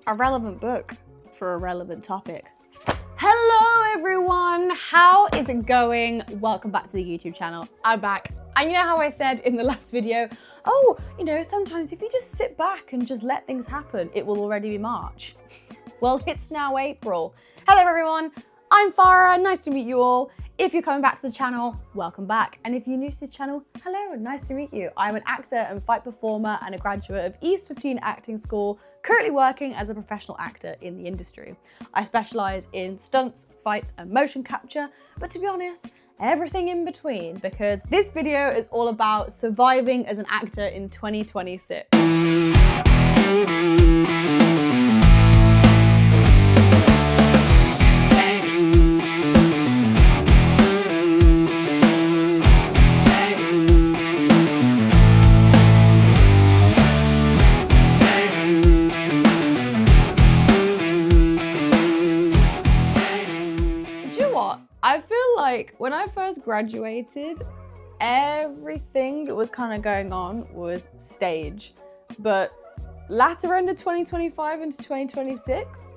a relevant book for a relevant topic. Hello everyone, how is it going? Welcome back to the YouTube channel. I'm back. And you know how I said in the last video, oh, you know, sometimes if you just sit back and just let things happen, it will already be March. Well, it's now April. Hello everyone, I'm Farah, nice to meet you all. If you're coming back to the channel, welcome back. And if you're new to this channel, hello, nice to meet you. I'm an actor and fight performer and a graduate of East 15 Acting School, currently working as a professional actor in the industry. I specialize in stunts, fights, and motion capture, but to be honest, everything in between, because this video is all about surviving as an actor in 2026. I feel like when I first graduated, everything that was kind of going on was stage. But latter end of 2025 into 2026,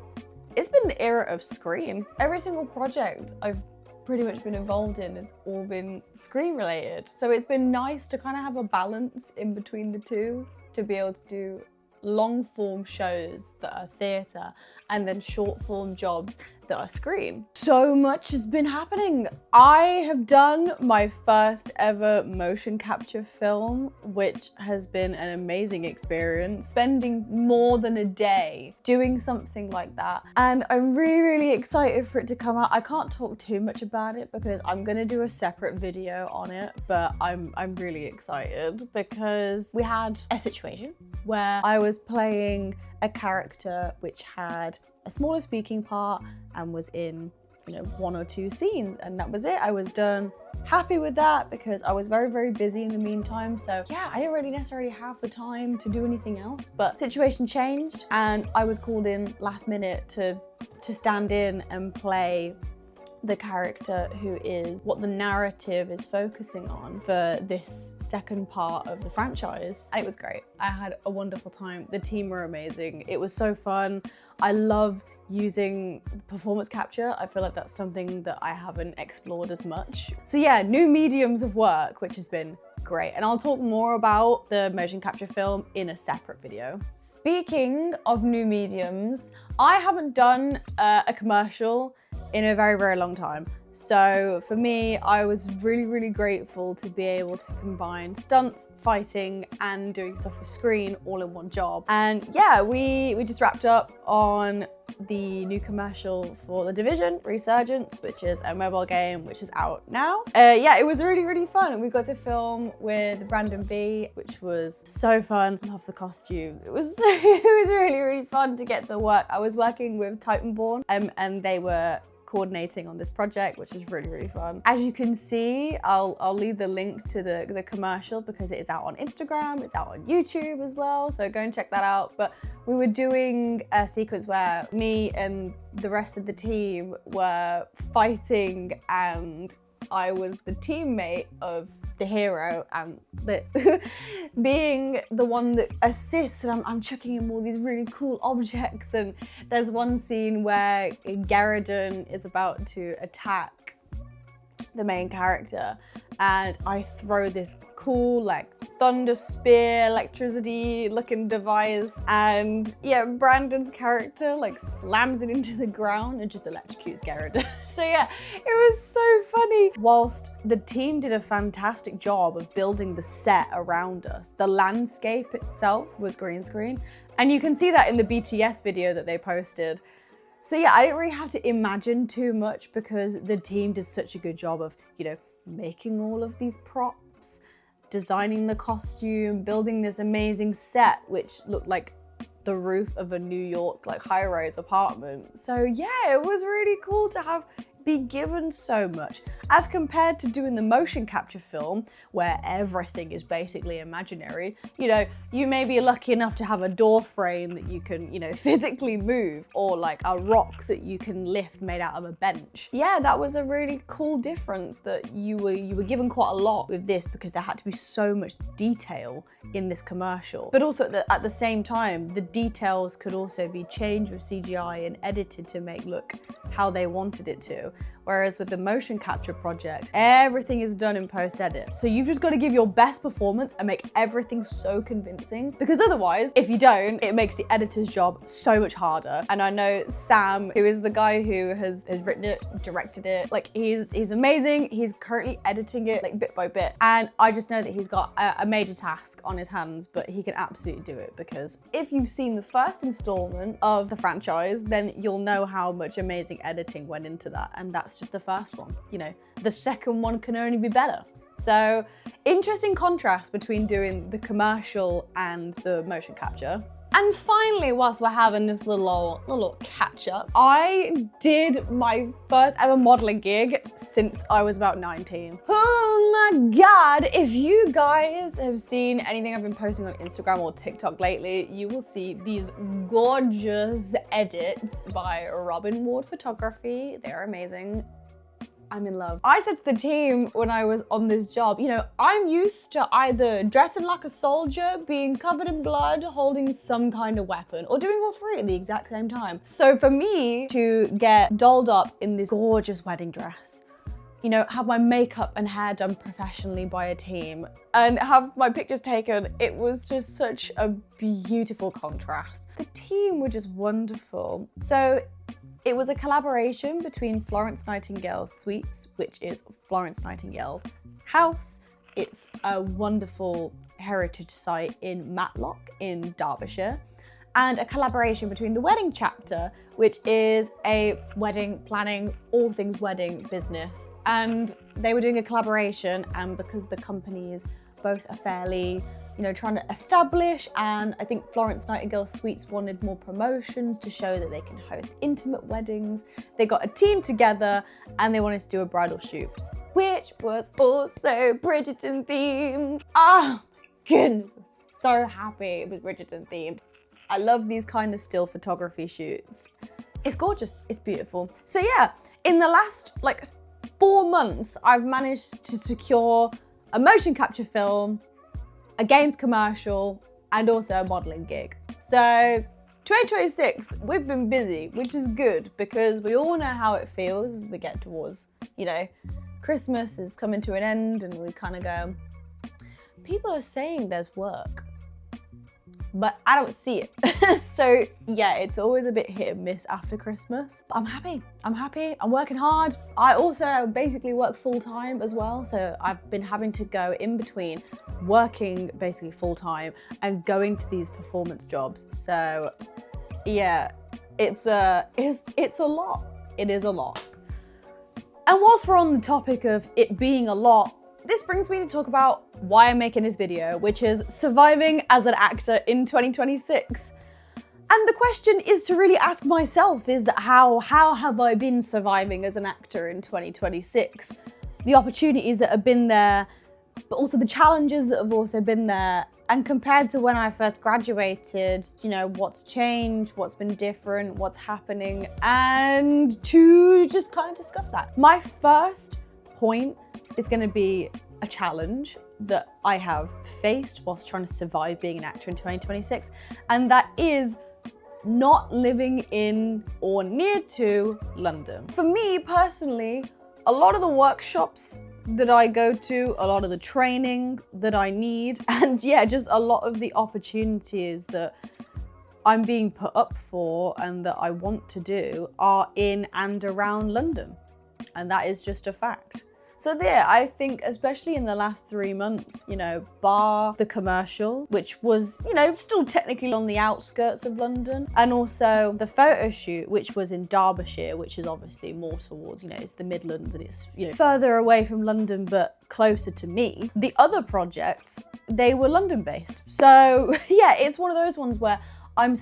it's been the era of screen. Every single project I've pretty much been involved in has all been screen related. So it's been nice to kind of have a balance in between the two, to be able to do long form shows that are theatre and then short form jobs that are screen. So much has been happening. I have done my first ever motion capture film, which has been an amazing experience. Spending more than a day doing something like that. And I'm really, really excited for it to come out. I can't talk too much about it because I'm gonna do a separate video on it, but I'm really excited because we had a situation where I was playing a character which had a smaller speaking part and was in, you know, 1 or 2 scenes, and that was it. I was done. Happy with that because I was very, very busy in the meantime. So yeah, I didn't really necessarily have the time to do anything else, but situation changed and I was called in last minute to stand in and play the character who is what the narrative is focusing on for this second part of the franchise. And it was great. I had a wonderful time. The team were amazing. It was so fun. I love using performance capture. I feel like that's something that I haven't explored as much. So yeah, new mediums of work, which has been great. And I'll talk more about the motion capture film in a separate video. Speaking of new mediums, I haven't done a commercial in a very, very long time. So for me, I was really, really grateful to be able to combine stunts, fighting, and doing stuff with screen all in one job. And yeah, we just wrapped up on the new commercial for The Division, Resurgence, which is a mobile game which is out now. Yeah, it was really, really fun. And we got to film with Brandon B, which was so fun. Love the costume. It was, it was really, really fun to get to work. I was working with Titanborn and they were coordinating on this project, which is really, really fun. As you can see, I'll leave the link to the commercial because it is out on Instagram, it's out on YouTube as well, so go and check that out. But we were doing a sequence where me and the rest of the team were fighting and I was the teammate of the hero and being the one that assists, and I'm chucking him all these really cool objects. And there's one scene where Geraden is about to attack the main character and I throw this cool like thunder spear electricity looking device, and yeah, Brandon's character like slams it into the ground and just electrocutes Geraden. So yeah, it was so funny. Whilst the team did a fantastic job of building the set around us, the landscape itself was green screen, and you can see that in the BTS video that they posted. So yeah, I didn't really have to imagine too much because the team did such a good job of, you know, making all of these props, designing the costume, building this amazing set, which looked like the roof of a New York like high-rise apartment. So yeah, it was really cool to have be given so much as compared to doing the motion capture film where everything is basically imaginary. You know, you may be lucky enough to have a door frame that you can, you know, physically move, or like a rock that you can lift made out of a bench. Yeah, that was a really cool difference, that you were given quite a lot with this because there had to be so much detail in this commercial. But also at the same time, the details could also be changed with CGI and edited to make look how they wanted it to. Whereas with the motion capture project, everything is done in post-edit. So you've just got to give your best performance and make everything so convincing, because otherwise, if you don't, it makes the editor's job so much harder. And I know Sam, who is the guy who has written it, directed it, like he's amazing. He's currently editing it like bit by bit. And I just know that he's got a major task on his hands, but he can absolutely do it, because if you've seen the first installment of the franchise, then you'll know how much amazing editing went into that. And that's just the first one. You know, the second one can only be better. So interesting contrast between doing the commercial and the motion capture. And finally, whilst we're having this little catch up, I did my first ever modeling gig since I was about 19. Oh my God, if you guys have seen anything I've been posting on Instagram or TikTok lately, you will see these gorgeous edits by Robin Ward Photography. They're amazing. I'm in love. I said to the team when I was on this job, you know, I'm used to either dressing like a soldier, being covered in blood, holding some kind of weapon, or doing all three at the exact same time. So for me to get dolled up in this gorgeous wedding dress, you know, have my makeup and hair done professionally by a team, and have my pictures taken, it was just such a beautiful contrast. The team were just wonderful. So it was a collaboration between Florence Nightingale Suites, which is Florence Nightingale's house. It's a wonderful heritage site in Matlock in Derbyshire, and a collaboration between the Wedding Chapter, which is a wedding planning, all things wedding business. And they were doing a collaboration, and because the companies both are fairly, you know, trying to establish, and I think Florence Nightingale Suites wanted more promotions to show that they can host intimate weddings. They got a team together and they wanted to do a bridal shoot, which was also Bridgerton themed. Oh my goodness, I'm so happy it was Bridgerton themed. I love these kind of still photography shoots. It's gorgeous, it's beautiful. So yeah, in the last like 4 months, I've managed to secure a motion capture film, a games commercial, and also a modeling gig. So 2026, we've been busy, which is good, because we all know how it feels as we get towards, you know, Christmas is coming to an end, and we kind of go, people are saying there's work, but I don't see it. So yeah, it's always a bit hit and miss after Christmas. But I'm happy, I'm working hard. I also basically work full time as well. So I've been having to go in between working basically full time and going to these performance jobs. So yeah, it's a lot. It is a lot. And whilst we're on the topic of it being a lot, this brings me to talk about why I'm making this video, which is surviving as an actor in 2026. And the question is to really ask myself is that how have I been surviving as an actor in 2026? The opportunities that have been there, but also the challenges that have also been there. And compared to when I first graduated, you know, what's changed, what's been different, what's happening, and to just kind of discuss that. My first point is going to be a challenge that I have faced whilst trying to survive being an actor in 2026, and that is not living in or near to London. For me personally, a lot of the workshops that I go to, a lot of the training that I need, and yeah, just a lot of the opportunities that I'm being put up for and that I want to do are in and around London. And that is just a fact. So there, I think, especially in the last 3 months, you know, bar the commercial, which was, you know, still technically on the outskirts of London, and also the photo shoot, which was in Derbyshire, which is obviously more towards, you know, it's the Midlands and it's, you know, further away from London, but closer to me. The other projects, they were London based. So yeah, it's one of those ones where I'm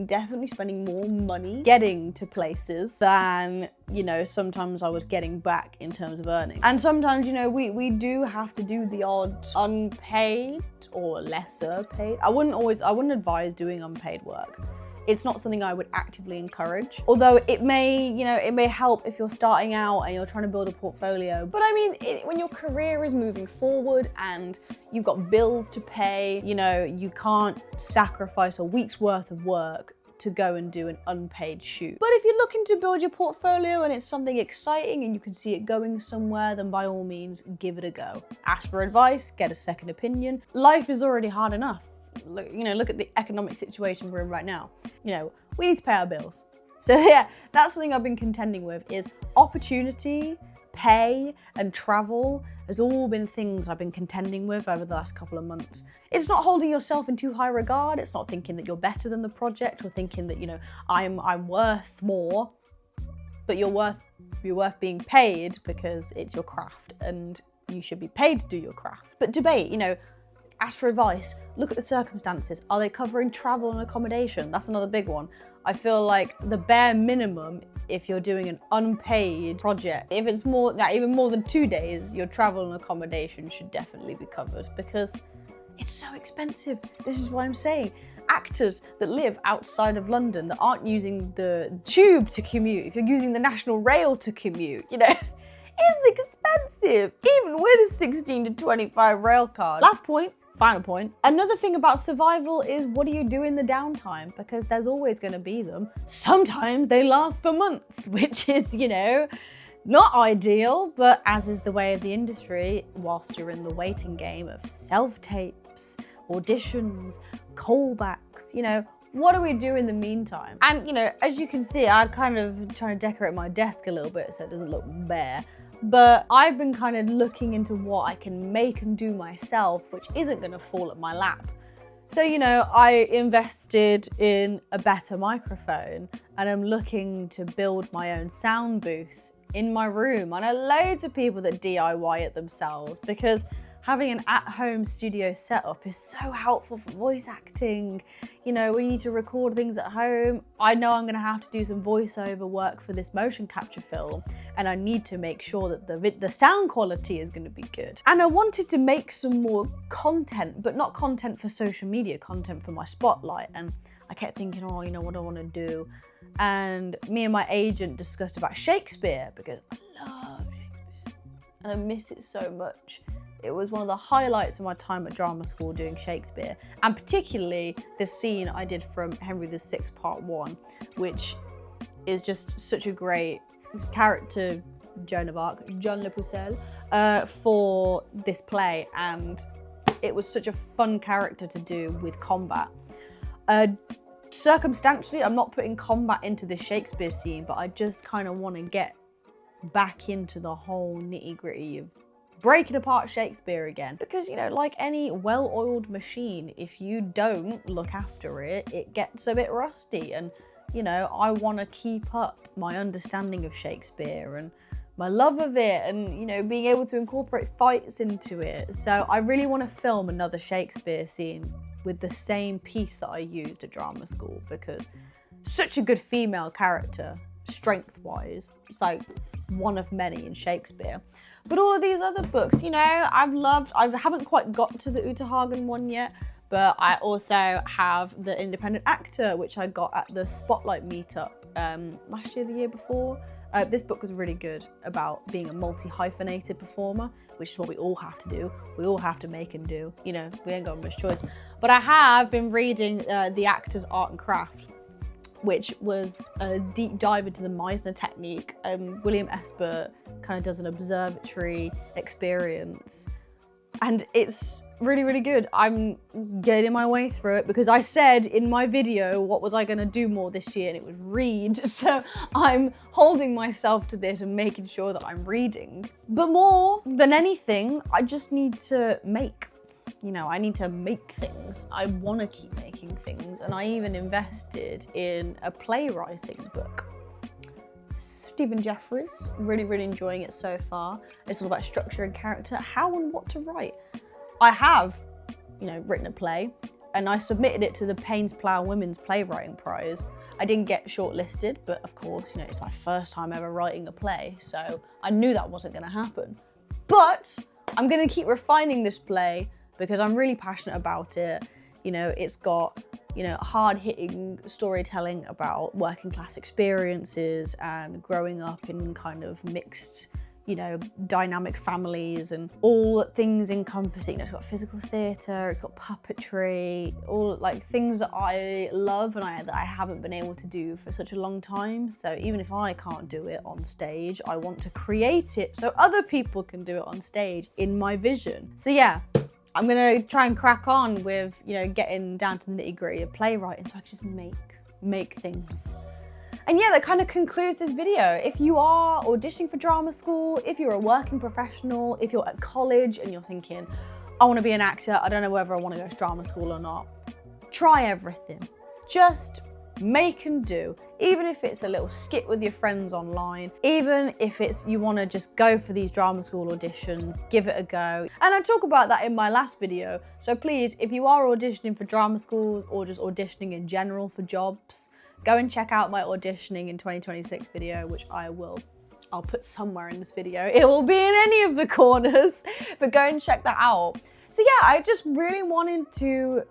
definitely spending more money getting to places than, you know, sometimes I was getting back in terms of earning. And sometimes, you know, we do have to do the odd unpaid or lesser paid. I wouldn't advise doing unpaid work. It's not something I would actively encourage. Although it may help if you're starting out and you're trying to build a portfolio. But I mean, when your career is moving forward and you've got bills to pay, you know, you can't sacrifice a week's worth of work to go and do an unpaid shoot. But if you're looking to build your portfolio and it's something exciting and you can see it going somewhere, then by all means, give it a go. Ask for advice, get a second opinion. Life is already hard enough. Look at the economic situation we're in right now. You know, we need to pay our bills. So yeah, that's something I've been contending with, is opportunity, pay, and travel has all been things I've been contending with over the last couple of months. It's not holding yourself in too high regard. It's not thinking that you're better than the project or thinking that, you know, I'm worth more, but you're worth being paid because it's your craft and you should be paid to do your craft. But debate, you know, ask for advice, look at the circumstances. Are they covering travel and accommodation? That's another big one. I feel like the bare minimum, if you're doing an unpaid project, if it's even more than 2 days, your travel and accommodation should definitely be covered because it's so expensive. This is what I'm saying. Actors that live outside of London that aren't using the tube to commute, if you're using the National Rail to commute, you know, it's expensive, even with a 16 to 25 rail card. Last point. Final point. Another thing about survival is, what do you do in the downtime? Because there's always going to be them. Sometimes they last for months, which is, you know, not ideal, but as is the way of the industry, whilst you're in the waiting game of self-tapes, auditions, callbacks, you know, what do we do in the meantime? And, you know, as you can see, I'm kind of trying to decorate my desk a little bit so it doesn't look bare. But I've been kind of looking into what I can make and do myself, which isn't going to fall at my lap. So, you know, I invested in a better microphone and I'm looking to build my own sound booth in my room. I know loads of people that DIY it themselves because having an at-home studio setup is so helpful for voice acting. You know, when you need to record things at home, I know I'm gonna have to do some voiceover work for this motion capture film, and I need to make sure that the sound quality is gonna be good. And I wanted to make some more content, but not content for social media, content for my spotlight. And I kept thinking, oh, you know, what do I wanna do? And me and my agent discussed about Shakespeare because I love Shakespeare and I miss it so much. It was one of the highlights of my time at drama school doing Shakespeare, and particularly this scene I did from Henry VI Part 1, which is just such a great character, Joan of Arc, John Le Pucelle, for this play, and it was such a fun character to do with combat. Circumstantially, I'm not putting combat into the Shakespeare scene, but I just kind of want to get back into the whole nitty-gritty of breaking apart Shakespeare again. Because, you know, like any well-oiled machine, if you don't look after it, it gets a bit rusty. And, you know, I want to keep up my understanding of Shakespeare and my love of it and, you know, being able to incorporate fights into it. So I really want to film another Shakespeare scene with the same piece that I used at drama school, because such a good female character, strength-wise. It's like one of many in Shakespeare. But all of these other books, you know, I haven't quite got to the Uta Hagen one yet, but I also have The Independent Actor, which I got at the Spotlight meetup last year, the year before. This book was really good about being a multi-hyphenated performer, which is what we all have to do. We all have to make and do, you know, we ain't got much choice. But I have been reading The Actor's Art and Craft, which was a deep dive into the Meisner technique. William Esper kind of does an observatory experience, and it's really, really good. I'm getting my way through it because I said in my video, what was I gonna do more this year? And it was read. So I'm holding myself to this and making sure that I'm reading. But more than anything, I just need to make. You know, I need to make things. I want to keep making things. And I even invested in a playwriting book. Stephen Jeffries, really, really enjoying it so far. It's all about structure and character, how and what to write. I have, you know, written a play. and I submitted it to the Paynes Plough Women's Playwriting Prize. I didn't get shortlisted, but of course, you know, it's my first time ever writing a play, so I knew that wasn't gonna happen. But I'm gonna keep refining this play because I'm really passionate about it. You know, it's got, you know, hard-hitting storytelling about working class experiences and growing up in kind of mixed, you know, dynamic families and all things encompassing. You know, it's got physical theatre, it's got puppetry, all like things that I love and that I haven't been able to do for such a long time. So even if I can't do it on stage, I want to create it so other people can do it on stage in my vision. So yeah, I'm gonna try and crack on with, you know, getting down to the nitty-gritty of playwriting so I can just make things. And yeah, that kind of concludes this video. If you are auditioning for drama school, if you're a working professional, if you're at college and you're thinking, I want to be an actor, I don't know whether I want to go to drama school or not, try everything. Just make and do. Even if it's a little skit with your friends online, even if it's you want to just go for these drama school auditions, give it a go. And I talk about that in my last video. So please, if you are auditioning for drama schools or just auditioning in general for jobs, go and check out my auditioning in 2026 video, which I'll put somewhere in this video. It will be in any of the corners, but go and check that out. So yeah, I just really wanted to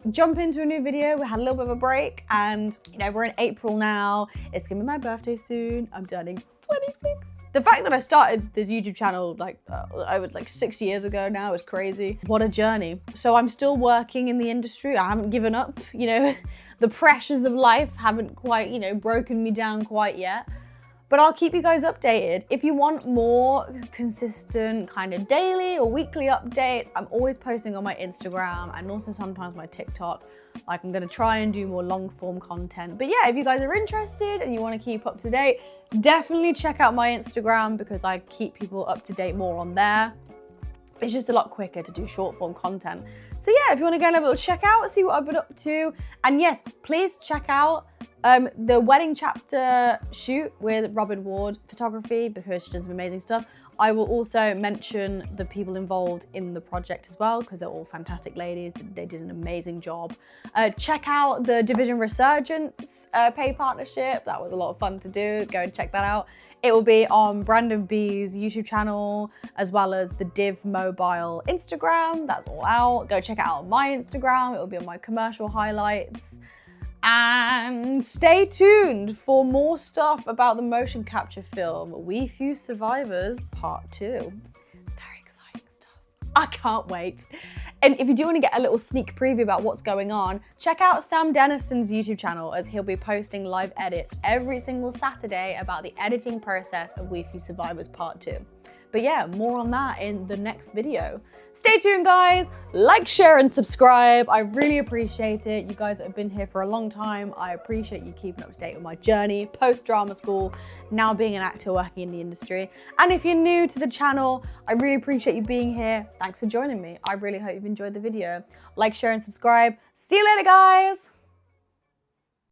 jump into a new video. We had a little bit of a break and, you know, we're in April now. It's gonna be my birthday soon. I'm turning 26. The fact that I started this YouTube channel over 6 years ago now is crazy. What a journey. So I'm still working in the industry. I haven't given up, you know, the pressures of life haven't quite, you know, broken me down quite yet. But I'll keep you guys updated. If you want more consistent kind of daily or weekly updates, I'm always posting on my Instagram and also sometimes my TikTok. Like, I'm gonna try and do more long form content. But yeah, if you guys are interested and you wanna keep up to date, definitely check out my Instagram because I keep people up to date more on there. It's just a lot quicker to do short form content. So yeah, if you want to go and have a little check out, see what I've been up to. And yes, please check out the wedding chapter shoot with Robin Ward Photography because she does some amazing stuff. I will also mention the people involved in the project as well because they're all fantastic ladies. They did an amazing job. Check out the Division Resurgence pay partnership. That was a lot of fun to do. Go and check that out. It will be on Brandon B's YouTube channel, as well as the Div Mobile Instagram. That's all out. Go check it out on my Instagram. It will be on my commercial highlights. And stay tuned for more stuff about the motion capture film, We Few Survivors Part 2. It's very exciting stuff. I can't wait. And if you do want to get a little sneak preview about what's going on, check out Sam Denison's YouTube channel as he'll be posting live edits every single Saturday about the editing process of We Few Survivors Part 2. But yeah, more on that in the next video. Stay tuned, guys. Like, share, and subscribe. I really appreciate it. You guys have been here for a long time. I appreciate you keeping up to date with my journey, post-drama school, now being an actor working in the industry. And if you're new to the channel, I really appreciate you being here. Thanks for joining me. I really hope you've enjoyed the video. Like, share, and subscribe. See you later, guys.